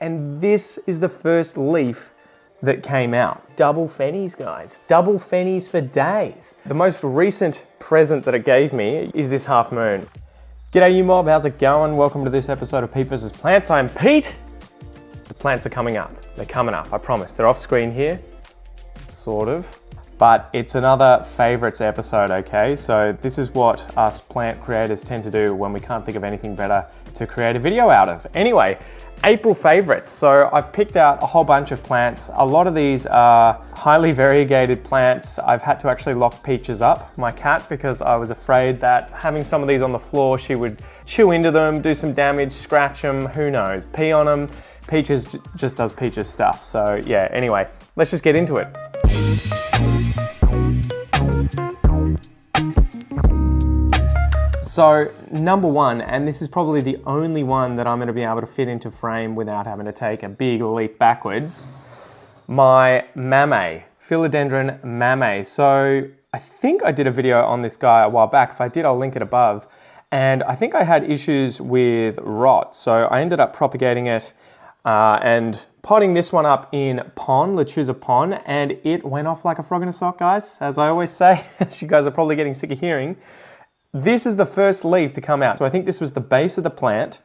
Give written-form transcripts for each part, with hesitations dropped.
and this is the first leaf that came out. Double fennies, guys. Double fennies for days. The most recent present that it gave me is this half moon. G'day you mob, how's it going? Welcome to this episode of Pete vs. Plants. I'm Pete. The plants are coming up. They're coming up, I promise. They're off screen here, sort of. But it's another favorites episode, okay? So this is what us plant creators tend to do when we can't think of anything better to create a video out of. Anyway, April favorites. So I've picked out a whole bunch of plants. A lot of these are highly variegated plants. I've had to actually lock Peaches up, my cat, because I was afraid that having some of these on the floor, she would chew into them, do some damage, scratch them, who knows, pee on them. Peaches just does Peaches stuff. So yeah, anyway, let's just get into it. So number one, and this is probably the only one that I'm going to be able to fit into frame without having to take a big leap backwards, my mamei, Philodendron mamei. So I think I did a video on this guy a while back. If I did, I'll link it above. And I think I had issues with rot. So I ended up propagating it and potting this one up in deliciosa pond, and it went off like a frog in a sock, guys, as I always say, as you guys are probably getting sick of hearing. This is the first leaf to come out. So I think this was the base of the plant.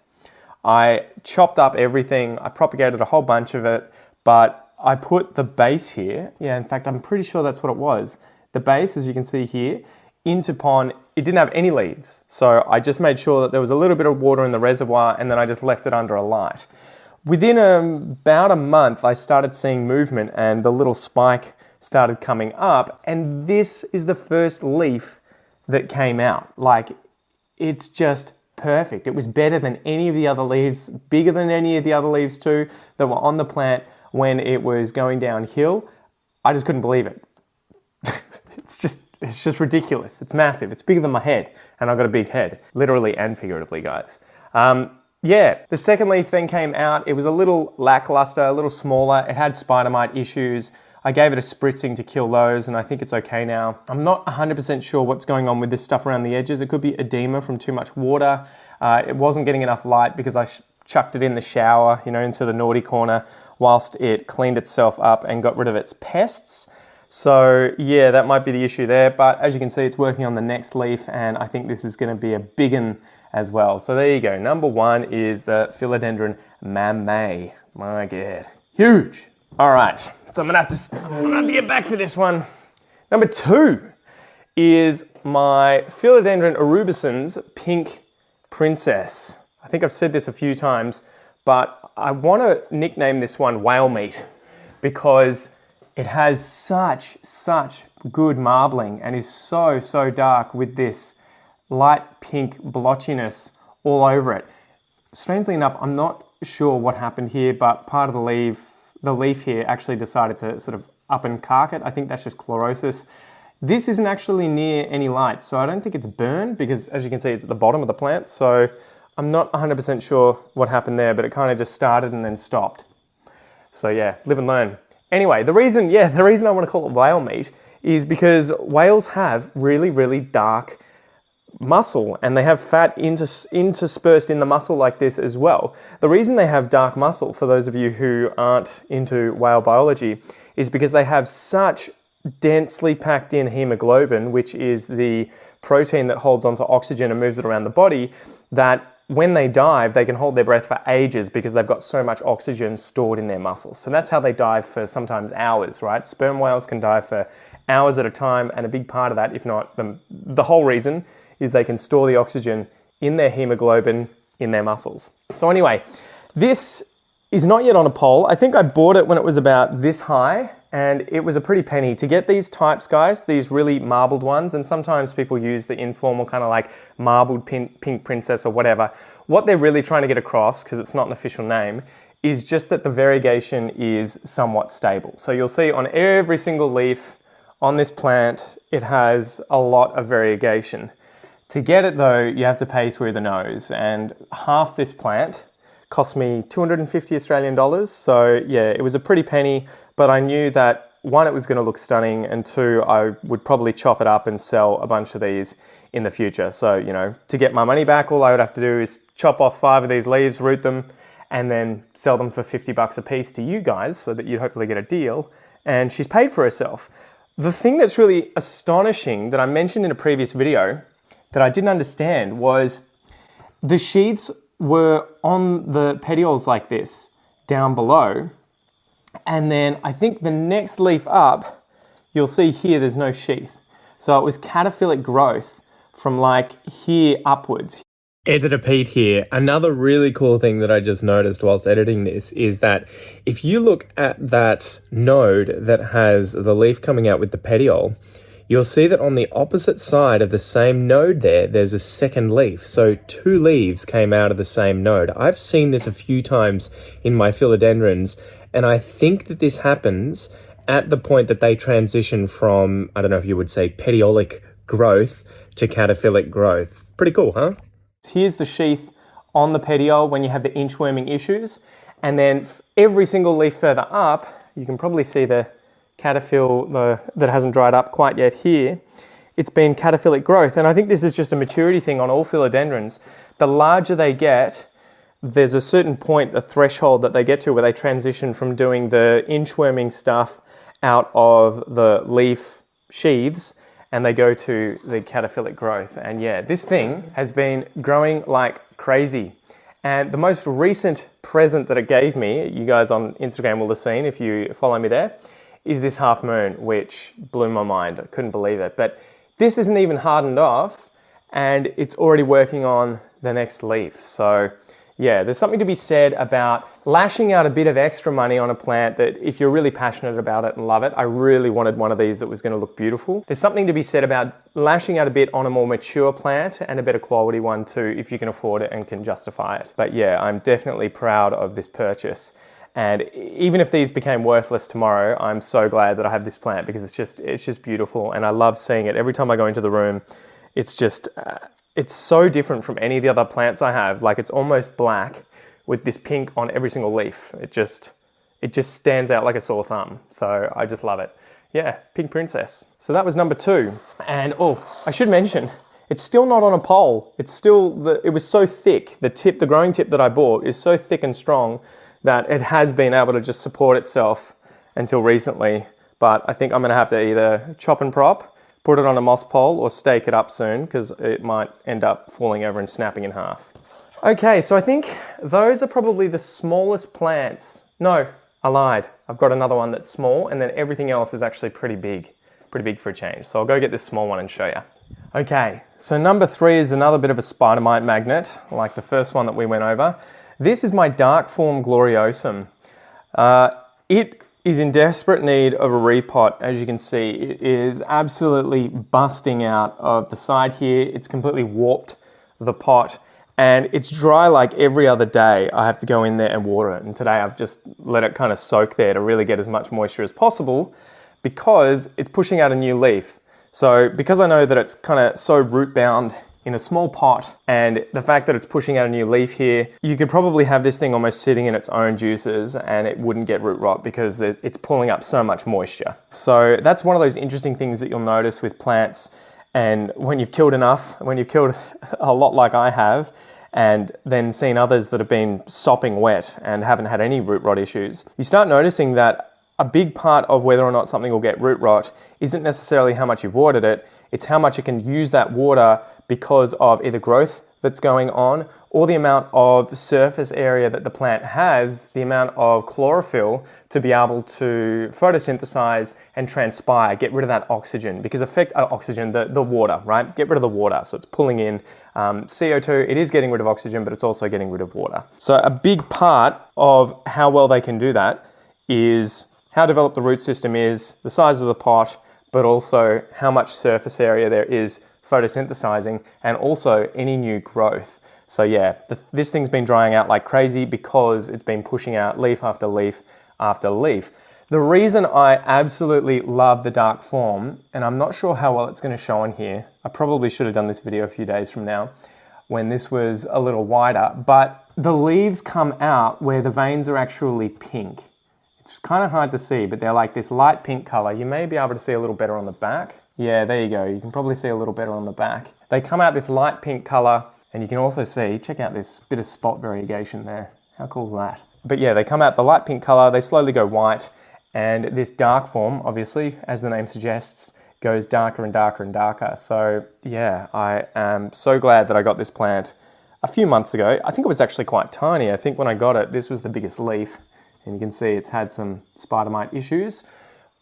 I chopped up everything. I propagated a whole bunch of it, but I put the base here. Yeah, in fact, I'm pretty sure that's what it was. The base, as you can see here, into pond. It didn't have any leaves. So I just made sure that there was a little bit of water in the reservoir, and then I just left it under a light. Within about a month, I started seeing movement and the little spike started coming up, and this is the first leaf that came out. Like, it's just perfect. It was better than any of the other leaves, bigger than any of the other leaves too, that were on the plant when it was going downhill. I just couldn't believe it. It's just ridiculous. It's massive. It's bigger than my head, and I've got a big head, literally and figuratively, guys. Yeah, the second leaf then came out. It was a little lackluster, a little smaller. It had spider mite issues. I gave it a spritzing to kill those, and I think it's okay now. I'm not 100% sure what's going on with this stuff around the edges. It could be edema from too much water. It wasn't getting enough light because I chucked it in the shower, into the naughty corner whilst it cleaned itself up and got rid of its pests. So yeah, that might be the issue there. But as you can see, it's working on the next leaf, and I think this is going to be a big one as well. So there you go. Number one is the Philodendron mamei. My God, huge. All right, so I'm gonna have to get back for this one. Number two is my Philodendron erubescens pink princess. I think I've said this a few times, but I want to nickname this one whale meat because it has such good marbling and is so dark with this light pink blotchiness all over it. Strangely enough, I'm not sure what happened here, but part of the leaf here actually decided to sort of up and cark it. I think that's just chlorosis. This isn't actually near any light, so I don't think it's burned because, as you can see, it's at the bottom of the plant. So I'm not 100% sure what happened there, but it kind of just started and then stopped. So yeah, live and learn. Anyway, the reason I want to call it whale meat is because whales have really dark muscle, and they have fat interspersed in the muscle like this as well. The reason they have dark muscle, for those of you who aren't into whale biology, is because they have such densely packed in hemoglobin, which is the protein that holds onto oxygen and moves it around the body, that when they dive, they can hold their breath for ages because they've got so much oxygen stored in their muscles. So that's how they dive for sometimes hours, right? Sperm whales can dive for hours at a time, and a big part of that, if not the whole reason, is they can store the oxygen in their hemoglobin in their muscles. So anyway, this is not yet on a pole. I think I bought it when it was about this high, and it was a pretty penny. To get these types, guys, these really marbled ones, and sometimes people use the informal kind of like marbled pink princess or whatever. What they're really trying to get across, because it's not an official name, is just that the variegation is somewhat stable. So you'll see on every single leaf on this plant, it has a lot of variegation. To get it though, you have to pay through the nose, and half this plant cost me 250 Australian dollars. So yeah, it was a pretty penny, but I knew that one, it was going to look stunning, and two, I would probably chop it up and sell a bunch of these in the future. So, to get my money back, all I would have to do is chop off 5 of these leaves, root them, and then sell them for 50 bucks a piece to you guys so that you'd hopefully get a deal. And she's paid for herself. The thing that's really astonishing that I mentioned in a previous video that I didn't understand was the sheaths were on the petioles like this down below. And then I think the next leaf up, you'll see here there's no sheath. So it was cataphilic growth from like here upwards. Editor Pete here. Another really cool thing that I just noticed whilst editing this is that if you look at that node that has the leaf coming out with the petiole, you'll see that on the opposite side of the same node there's a second leaf. So 2 leaves came out of the same node. I've seen this a few times in my philodendrons, and I think that this happens at the point that they transition from, I don't know if you would say petiolic growth to cataphilic growth. Pretty cool, huh? Here's the sheath on the petiole when you have the inchworming issues. And then every single leaf further up, you can probably see the cataphyll that hasn't dried up quite yet here. It's been cataphilic growth. And I think this is just a maturity thing on all philodendrons. The larger they get, there's a certain point, a threshold that they get to where they transition from doing the inchworming stuff out of the leaf sheaths, and they go to the cataphilic growth. And yeah, this thing has been growing like crazy. And the most recent present that it gave me, you guys on Instagram will have seen if you follow me there, is this half moon, which blew my mind. I couldn't believe it. But this isn't even hardened off, and it's already working on the next leaf. So yeah, there's something to be said about lashing out a bit of extra money on a plant that if you're really passionate about it and love it. I really wanted one of these that was going to look beautiful. There's something to be said about lashing out a bit on a more mature plant and a better quality one too, if you can afford it and can justify it. But yeah, I'm definitely proud of this purchase. And even if these became worthless tomorrow, I'm so glad that I have this plant because it's just beautiful. And I love seeing it. Every time I go into the room, it's just, it's so different from any of the other plants I have. Like it's almost black with this pink on every single leaf. It just stands out like a sore thumb. So I just love it. Yeah, Pink Princess. So that was number 2. And oh, I should mention, it's still not on a pole. It's still, it was so thick. The growing tip that I bought is so thick and strong that it has been able to just support itself until recently. But I think I'm gonna have to either chop and prop, put it on a moss pole, or stake it up soon because it might end up falling over and snapping in half. Okay, so I think those are probably the smallest plants. No, I lied. I've got another one that's small, and then everything else is actually pretty big for a change. So I'll go get this small one and show you. Okay, so number 3 is another bit of a spider mite magnet, like the first one that we went over. This is my dark form gloriosum. It is in desperate need of a repot. As you can see, it is absolutely busting out of the side here. It's completely warped the pot, and it's dry like every other day. I have to go in there and water it. And today I've just let it kind of soak there to really get as much moisture as possible because it's pushing out a new leaf. So because I know that it's kind of so root bound in a small pot, and the fact that it's pushing out a new leaf here, you could probably have this thing almost sitting in its own juices and it wouldn't get root rot because it's pulling up so much moisture. So that's one of those interesting things that you'll notice with plants. And when you've killed enough, when you've killed a lot like I have, and then seen others that have been sopping wet and haven't had any root rot issues, you start noticing that a big part of whether or not something will get root rot isn't necessarily how much you've watered it, it's how much it can use that water because of either growth that's going on or the amount of surface area that the plant has, the amount of chlorophyll to be able to photosynthesize and transpire, get rid of that oxygen, because the water, right? Get rid of the water. So it's pulling in CO2, it is getting rid of oxygen, but it's also getting rid of water. So a big part of how well they can do that is how developed the root system is, the size of the pot, but also how much surface area there is photosynthesizing, and also any new growth. So yeah, this thing's been drying out like crazy because it's been pushing out leaf after leaf after leaf. The reason I absolutely love the dark form, and I'm not sure how well it's going to show on here, I probably should have done this video a few days from now when this was a little wider, but the leaves come out where the veins are actually pink. It's kind of hard to see, but they're like this light pink color. You may be able to see a little better on the back. Yeah, there you go. You can probably see a little better on the back. They come out this light pink color, and you can also see, check out this bit of spot variegation there. How cool is that? But yeah, they come out the light pink color, they slowly go white, and this dark form, obviously, as the name suggests, goes darker and darker and darker. So yeah, I am so glad that I got this plant a few months ago. I think it was actually quite tiny. I think when I got it, this was the biggest leaf, and you can see it's had some spider mite issues.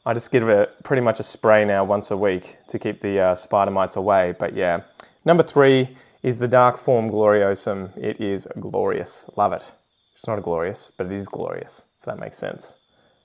I just give it pretty much a spray now once a week to keep the spider mites away. But yeah, number 3 is the dark form gloriosum. It is glorious, love it. It's not a glorious, but it is glorious, if that makes sense.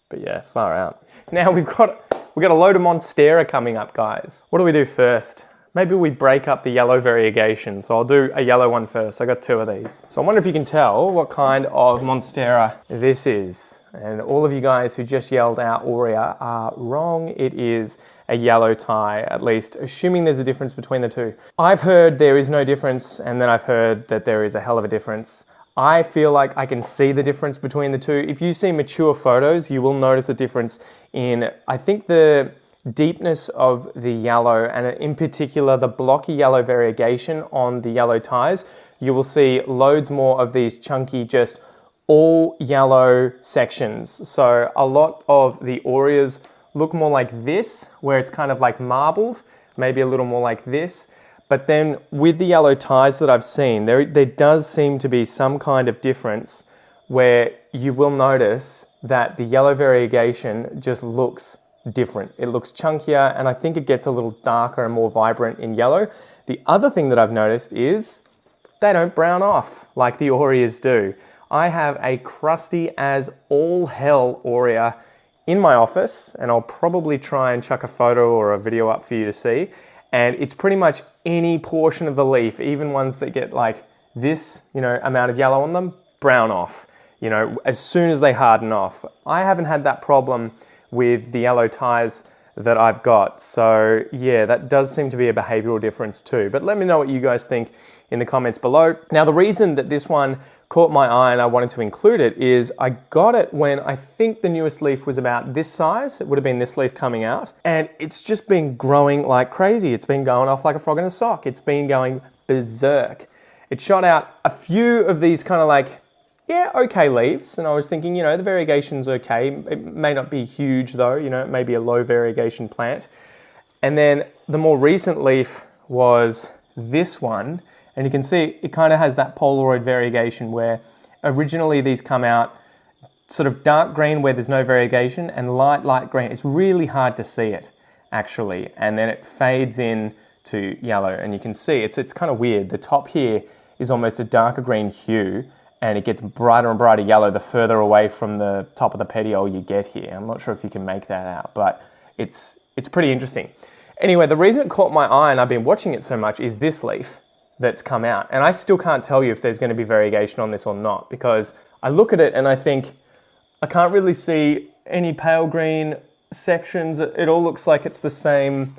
But yeah, far out. Now we've got a load of Monstera coming up, guys. What do we do first? Maybe we break up the yellow variegation. So I'll do a yellow one first. I got 2 of these. So I wonder if you can tell what kind of Monstera this is. And all of you guys who just yelled out Aurea are wrong. It is a yellow tie, at least, assuming there's a difference between the 2. I've heard there is no difference, and then I've heard that there is a hell of a difference. I feel like I can see the difference between the 2. If you see mature photos, you will notice a difference in, I think, the deepness of the yellow, and in particular the blocky yellow variegation on the yellow ties. You will see loads more of these chunky, just all yellow sections. So a lot of the Aureas look more like this, where it's kind of like marbled, maybe a little more like this. But then with the yellow ties that I've seen, there does seem to be some kind of difference where you will notice that the yellow variegation just looks different. It looks chunkier, and I think it gets a little darker and more vibrant in yellow. The other thing that I've noticed is they don't brown off like the Aureas do. I have a crusty as all hell Aurea in my office, and I'll probably try and chuck a photo or a video up for you to see. And it's pretty much any portion of the leaf, even ones that get like this, amount of yellow on them, brown off, as soon as they harden off. I haven't had that problem with the yellow ties that I've got. So yeah, that does seem to be a behavioral difference too. But let me know what you guys think in the comments below. Now, the reason that this one caught my eye and I wanted to include it is I got it when I think the newest leaf was about this size. It would have been this leaf coming out, and it's just been growing like crazy. It's been going off like a frog in a sock. It's been going berserk. It shot out a few of these kind of like, yeah, okay leaves, and I was thinking, the variegation's okay. It may not be huge though, it may be a low variegation plant. And then the more recent leaf was this one, and you can see it kind of has that Polaroid variegation where originally these come out sort of dark green where there's no variegation, and light green. It's really hard to see it actually, and then it fades in to yellow, and you can see it's kind of weird. The top here is almost a darker green hue, and it gets brighter and brighter yellow the further away from the top of the petiole you get here. I'm not sure if you can make that out, but it's pretty interesting. Anyway, the reason it caught my eye and I've been watching it so much is this leaf that's come out. And I still can't tell you if there's going to be variegation on this or not, because I look at it and I think I can't really see any pale green sections. It all looks like it's the same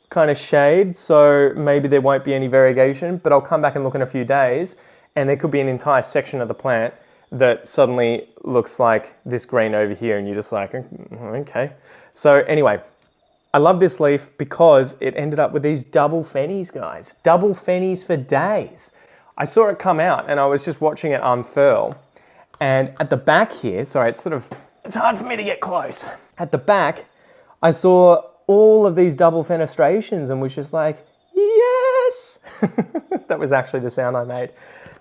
kind of shade, so maybe there won't be any variegation, but I'll come back and look in a few days and there could be an entire section of the plant that suddenly looks like this green over here, and you're just like, okay. So anyway, I love this leaf because it ended up with these double fennies, guys. Double fennies for days. I saw it come out and I was just watching it unfurl. And at the back here, sorry, it's hard for me to get close. At the back, I saw all of these double fenestrations and was just like, yes! That was actually the sound I made.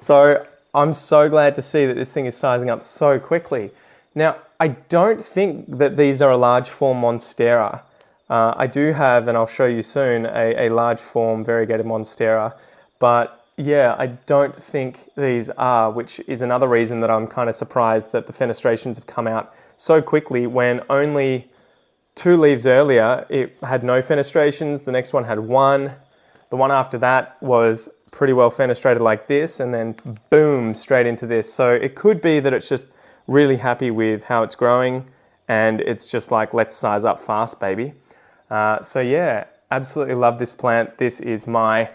So I'm so glad to see that this thing is sizing up so quickly. Now, I don't think that these are a large form Monstera. I do have, and I'll show you soon, a large form variegated Monstera, but yeah, I don't think these are, which is another reason that I'm kind of surprised that the fenestrations have come out so quickly when only 2 leaves earlier it had no fenestrations, the next one had 1, the one after that was pretty well fenestrated like this, and then boom, straight into this. So it could be that it's just really happy with how it's growing and it's just like, let's size up fast, baby. So yeah, absolutely love this plant. This is my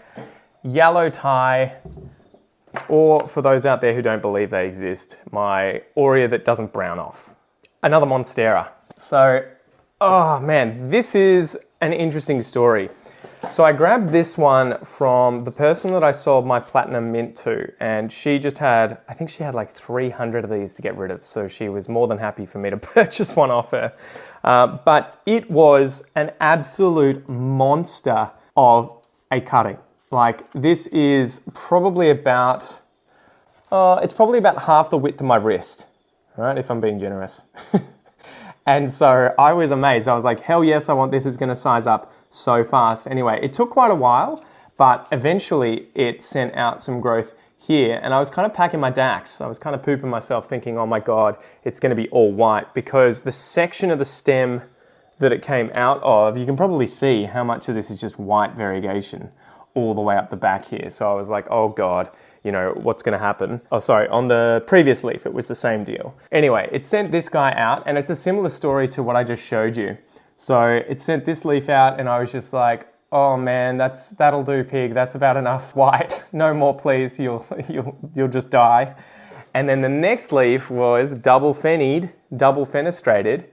yellow tie, or for those out there who don't believe they exist, my Aurea that doesn't brown off. Another Monstera. So, oh man, this is an interesting story. So I grabbed this one from the person that I sold my platinum mint to, and she just had, I think she had like 300 of these to get rid of, so she was more than happy for me to purchase one off her. But it was an absolute monster of a cutting. Like, this is probably about, it's probably about half the width of my wrist, right, if I'm being generous. And so I was amazed. I was like, hell yes, I want this. It's going to size up so fast. Anyway, it took quite a while, but eventually it sent out some growth here. And I was kind of packing my dacks. I was kind of pooping myself thinking, oh my God, it's going to be all white, because the section of the stem that it came out of, you can probably see how much of this is just white variegation all the way up the back here. So I was like, oh God, you know, what's going to happen? Oh, sorry, on the previous leaf, it was the same deal. Anyway, it sent this guy out, and it's a similar story to what I just showed you. So it sent this leaf out, and I was just like, oh man, that'll do, pig. That's about enough white. No more, please. You'll just die. And then the next leaf was double fennied, double fenestrated,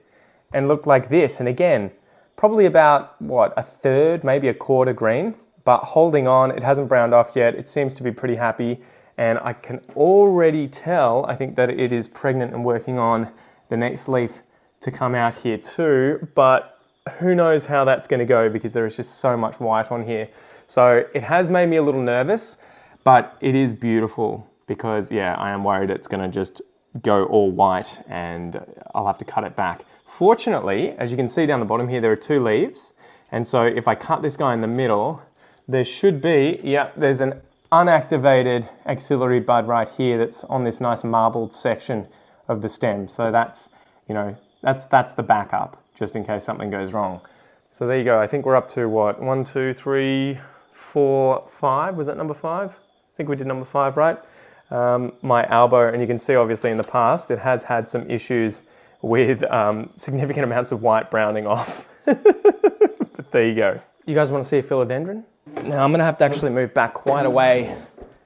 and looked like this. And again, probably about, what, a third, maybe a quarter green, but holding on. It hasn't browned off yet. It seems to be pretty happy. And I can already tell, I think, that it is pregnant and working on the next leaf to come out here too. But who knows how that's going to go, because there is just so much white on here. So it has made me a little nervous, but it is beautiful, because yeah, I am worried it's going to just go all white and I'll have to cut it back. Fortunately, as you can see down the bottom here, there are 2 leaves. And so if I cut this guy in the middle, there should be, yeah, there's an unactivated axillary bud right here that's on this nice marbled section of the stem. So that's, you know, that's the backup, just in case something goes wrong. So there you go. I think we're up to what? 1, 2, 3, 4, 5. Was that number 5? I think we did number 5, right? My Albo, and you can see obviously in the past, it has had some issues with significant amounts of white browning off. But there you go. You guys want to see a philodendron? Now I'm going to have to actually move back quite a way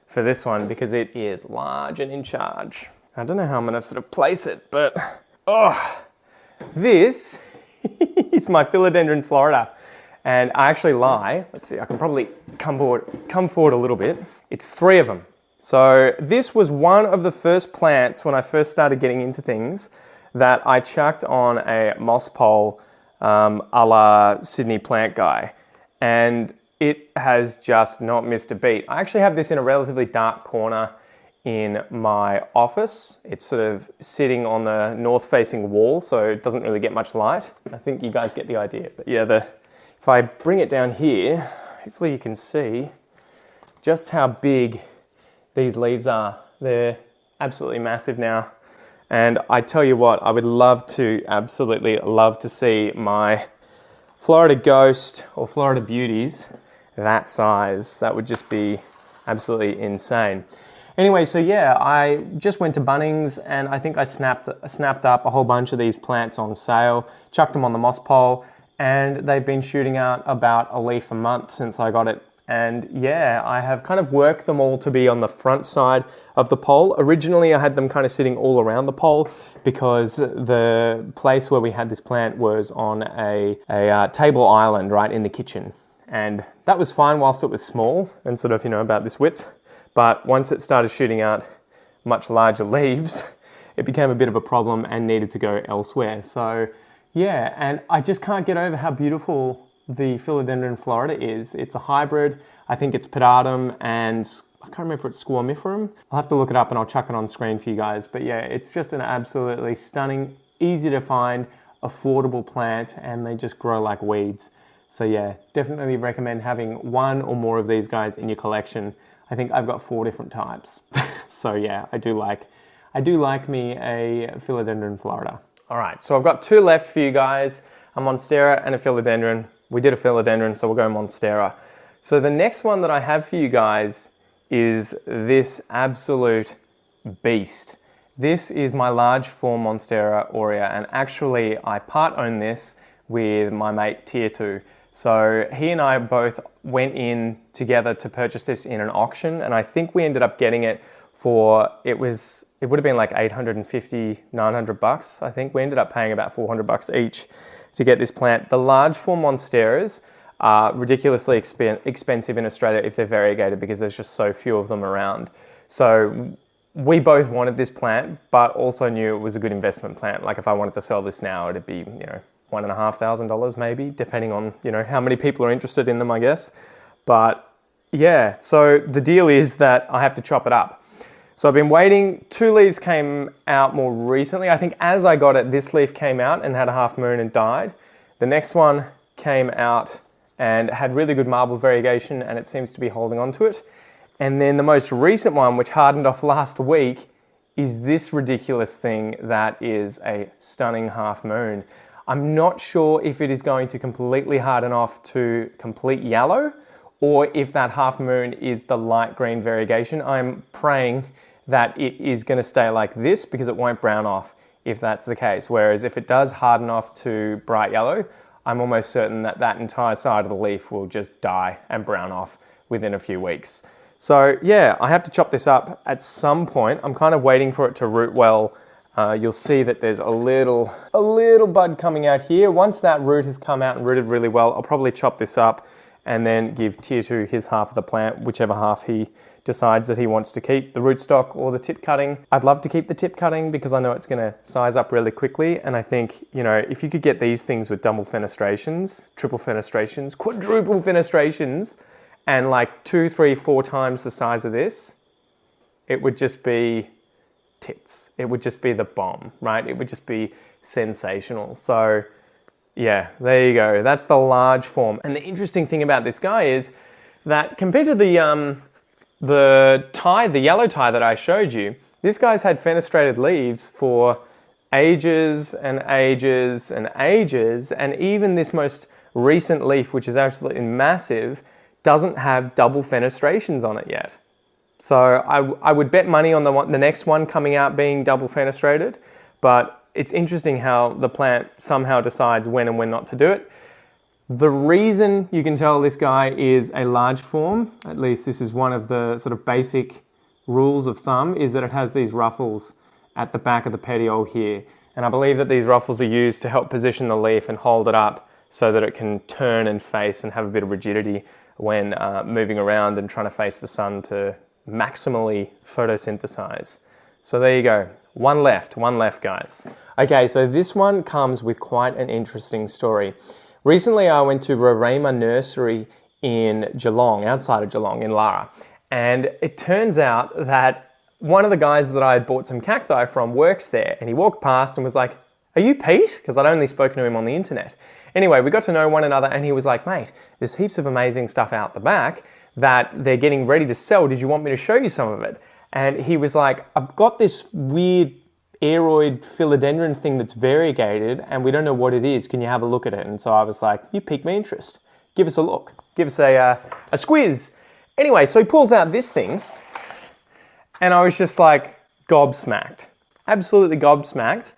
for this one, because it is large and in charge. I don't know how I'm going to sort of place it, but oh, this is my Philodendron Florida. And I actually lie. Let's see, I can probably come forward a little bit. It's 3 of them. So this was one of the first plants when I first started getting into things that I chucked on a moss pole a la Sydney plant guy. And it has just not missed a beat. I actually have this in a relatively dark corner in my office. It's sort of sitting on the north-facing wall, so it doesn't really get much light. I think you guys get the idea. But yeah, if I bring it down here, hopefully you can see just how big these leaves are. They're absolutely massive now. And I tell you what, I would absolutely love to see my Florida Ghost or Florida Beauties that size. That would just be absolutely insane. Anyway, so yeah, I just went to Bunnings, and I think I snapped up a whole bunch of these plants on sale, chucked them on the moss pole, and they've been shooting out about a leaf a month since I got it. And yeah, I have kind of worked them all to be on the front side of the pole. Originally, I had them kind of sitting all around the pole, because the place where we had this plant was on a table island right in the kitchen. And that was fine whilst it was small and sort of, you know, about this width. But once it started shooting out much larger leaves, it became a bit of a problem and needed to go elsewhere. So yeah, and I just can't get over how beautiful the Philodendron Florida is. It's a hybrid. I think it's pedatum, and I can't remember if it's squamiferum. I'll have to look it up and I'll chuck it on screen for you guys. But yeah, it's just an absolutely stunning, easy to find, affordable plant, and they just grow like weeds. So yeah, definitely recommend having 1 or more of these guys in your collection. I think I've got 4 different types. So yeah, I do like me a Philodendron Florida. All right, so I've got 2 left for you guys, a Monstera and a Philodendron. We did a Philodendron, so we'll go Monstera. So the next one that I have for you guys is this absolute beast. This is my large form Monstera Aurea, and actually I part own this with my mate Tier 2. So he and I both went in together to purchase this in an auction, and I think we ended up getting it for, it would have been like 850, 900 bucks. I think we ended up paying about 400 bucks each to get this plant. The large form Monsteras are ridiculously expensive in Australia if they're variegated because there's just so few of them around. So we both wanted this plant, but also knew it was a good investment plant. Like if I wanted to sell this now, it'd be, $1,500 maybe, depending on, how many people are interested in them, I guess. But yeah, so the deal is that I have to chop it up. So I've been waiting. 2 leaves came out more recently. I think as I got it, this leaf came out and had a half moon and died. The next one came out and had really good marble variegation, and it seems to be holding on to it. And then the most recent one, which hardened off last week, is this ridiculous thing that is a stunning half moon. I'm not sure if it is going to completely harden off to complete yellow, or if that half moon is the light green variegation. I'm praying that it is going to stay like this because it won't brown off if that's the case. Whereas if it does harden off to bright yellow, I'm almost certain that that entire side of the leaf will just die and brown off within a few weeks. So yeah, I have to chop this up at some point. I'm kind of waiting for it to root well. You'll see that there's a little bud coming out here. Once that root has come out and rooted really well, I'll probably chop this up and then give Tier 2 his half of the plant, whichever half he decides that he wants to keep, the rootstock or the tip cutting. I'd love to keep the tip cutting because I know it's going to size up really quickly. And I think, if you could get these things with double fenestrations, triple fenestrations, quadruple fenestrations, and like 2, 3, 4 times the size of this, it would just be tits. It would just be the bomb, right? It would just be sensational. So yeah, there you go. That's the large form. And the interesting thing about this guy is that compared to the yellow tie that I showed you, this guy's had fenestrated leaves for ages and ages and ages. And even this most recent leaf, which is absolutely massive, doesn't have double fenestrations on it yet. So I would bet money on the next one coming out being double fenestrated, but it's interesting how the plant somehow decides when and when not to do it. The reason you can tell this guy is a large form, at least this is one of the sort of basic rules of thumb, is that it has these ruffles at the back of the petiole here. And I believe that these ruffles are used to help position the leaf and hold it up so that it can turn and face and have a bit of rigidity when moving around and trying to face the sun to maximally photosynthesize. So there you go. One left, guys. Okay, so this one comes with quite an interesting story. Recently, I went to Roraima Nursery in Geelong, outside of Geelong, in Lara. And it turns out that one of the guys that I had bought some cacti from works there. And he walked past and was like, "Are you Pete?" Because I'd only spoken to him on the internet. Anyway, we got to know one another and he was like, "Mate, there's heaps of amazing stuff out the back that they're getting ready to sell. Did you want me to show you some of it?" And he was like, "I've got this weird aeroid philodendron thing that's variegated and we don't know what it is. Can you have a look at it?" And so I was like, "You piqued my interest. Give us a look. Give us a squiz." Anyway, so he pulls out this thing and I was just like gobsmacked. Absolutely gobsmacked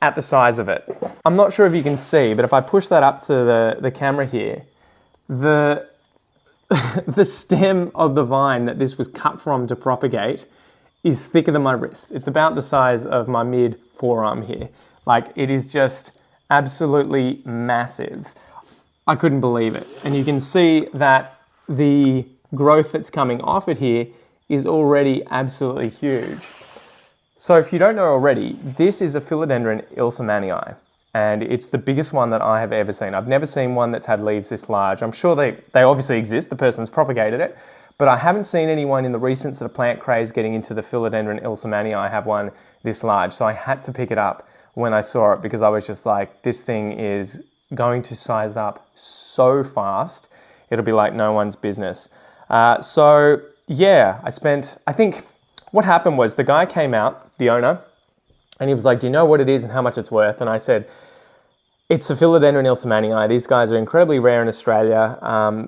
at the size of it. I'm not sure if you can see, but if I push that up to the camera here, the stem of the vine that this was cut from to propagate is thicker than my wrist. It's about the size of my mid forearm here. Like, it is just absolutely massive. I couldn't believe it. And you can see that the growth that's coming off it here is already absolutely huge. So if you don't know already, this is a Philodendron ilsemanii, and it's the biggest one that I have ever seen. I've never seen one that's had leaves this large. I'm sure they obviously exist, the person's propagated it, but I haven't seen anyone in the recent sort of plant craze getting into the Philodendron ilsemanii have one this large. So I had to pick it up when I saw it because I was just like, this thing is going to size up so fast, it'll be like no one's business. So yeah, I think what happened was the guy came out, the owner, and he was like, "Do you know what it is and how much it's worth?" And I said, "It's a Philodendron ilsemanii. These guys are incredibly rare in Australia.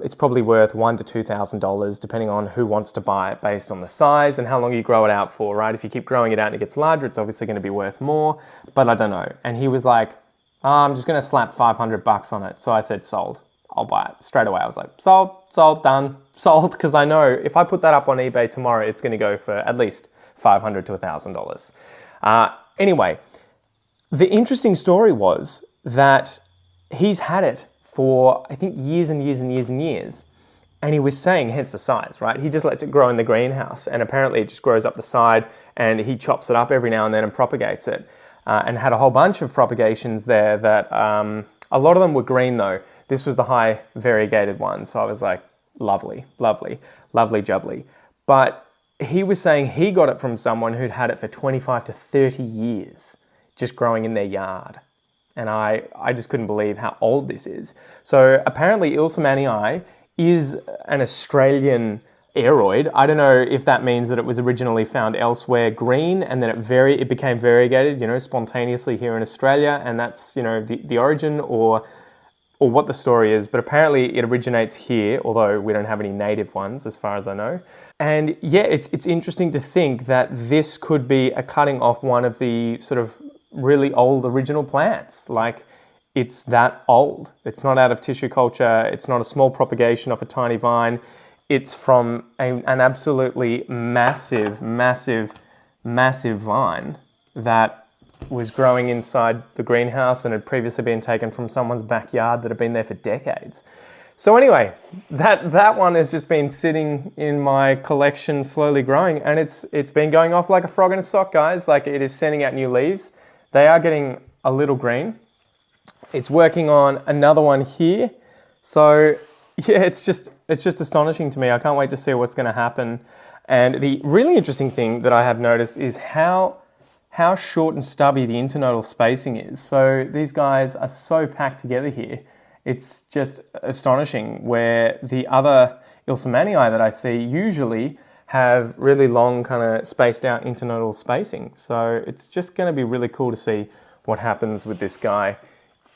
It's probably worth $1,000 to $2,000, depending on who wants to buy it, based on the size and how long you grow it out for, right? If you keep growing it out and it gets larger, it's obviously going to be worth more, but I don't know." And he was like, "I'm just going to slap $500 on it." So I said, "Sold. I'll buy it." Straight away, I was like, sold, done, sold, because I know if I put that up on eBay tomorrow, it's going to go for at least $500 to $1,000. Anyway, the interesting story was that he's had it for, I think, years and years and years and years. And he was saying, hence the size, right? He just lets it grow in the greenhouse, and apparently it just grows up the side, and he chops it up every now and then and propagates it. And had a whole bunch of propagations there that, a lot of them were green though. This was the high variegated one. So I was like, lovely, lovely, lovely jubbly. But he was saying he got it from someone who'd had it for 25 to 30 years, just growing in their yard. And I just couldn't believe how old this is. So apparently ilsemanii is an Australian aeroid. I don't know if that means that it was originally found elsewhere green and then it became variegated, spontaneously here in Australia, and that's, the origin or what the story is, but apparently it originates here, although we don't have any native ones as far as I know. And yeah, it's interesting to think that this could be a cutting off one of the sort of really old original plants. Like, it's that old. It's not out of tissue culture. It's not a small propagation off a tiny vine. It's from an absolutely massive, massive, massive vine that was growing inside the greenhouse and had previously been taken from someone's backyard that had been there for decades. So anyway, that one has just been sitting in my collection, slowly growing, and it's been going off like a frog in a sock, guys. Like, it is sending out new leaves. They are getting a little green. It's working on another one here. So yeah, it's just astonishing to me. I can't wait to see what's going to happen. And the really interesting thing that I have noticed is how short and stubby the internodal spacing is. So these guys are so packed together here. It's just astonishing, where the other ilsemanii that I see usually have really long kind of spaced out internodal spacing. So it's just going to be really cool to see what happens with this guy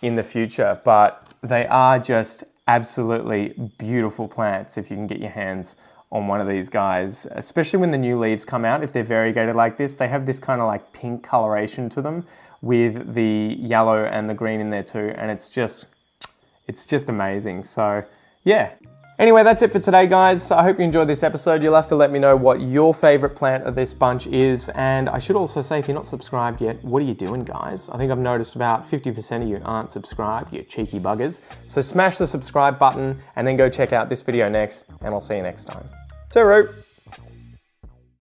in the future. But they are just absolutely beautiful plants if you can get your hands on one of these guys, especially when the new leaves come out. If they're variegated like this, they have this kind of like pink coloration to them with the yellow and the green in there too, and it's just amazing. So yeah. Anyway, that's it for today, guys. I hope you enjoyed this episode. You'll have to let me know what your favorite plant of this bunch is. And I should also say, if you're not subscribed yet, what are you doing, guys? I think I've noticed about 50% of you aren't subscribed, you cheeky buggers. So smash the subscribe button and then go check out this video next, and I'll see you next time. Tooroo!